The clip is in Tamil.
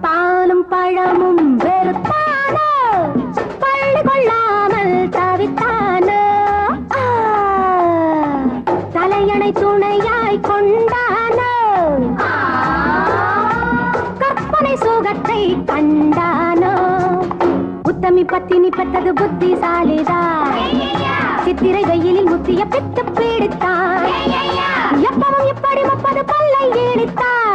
பாலும் பழமும் வெறுத்தான பள்ளி கொள்ளாமல் தவித்தான தலையணை துணையாய் கொண்டான கற்பனை சுகத்தை கண்டானோ உத்தமி பத்தினி பெற்றது புத்திசாலிதான் சித்திரை வெயிலில் முத்திய பித்து பீடித்தான் எப்பவும் இப்படி 30 பல்லை ஈடித்தான்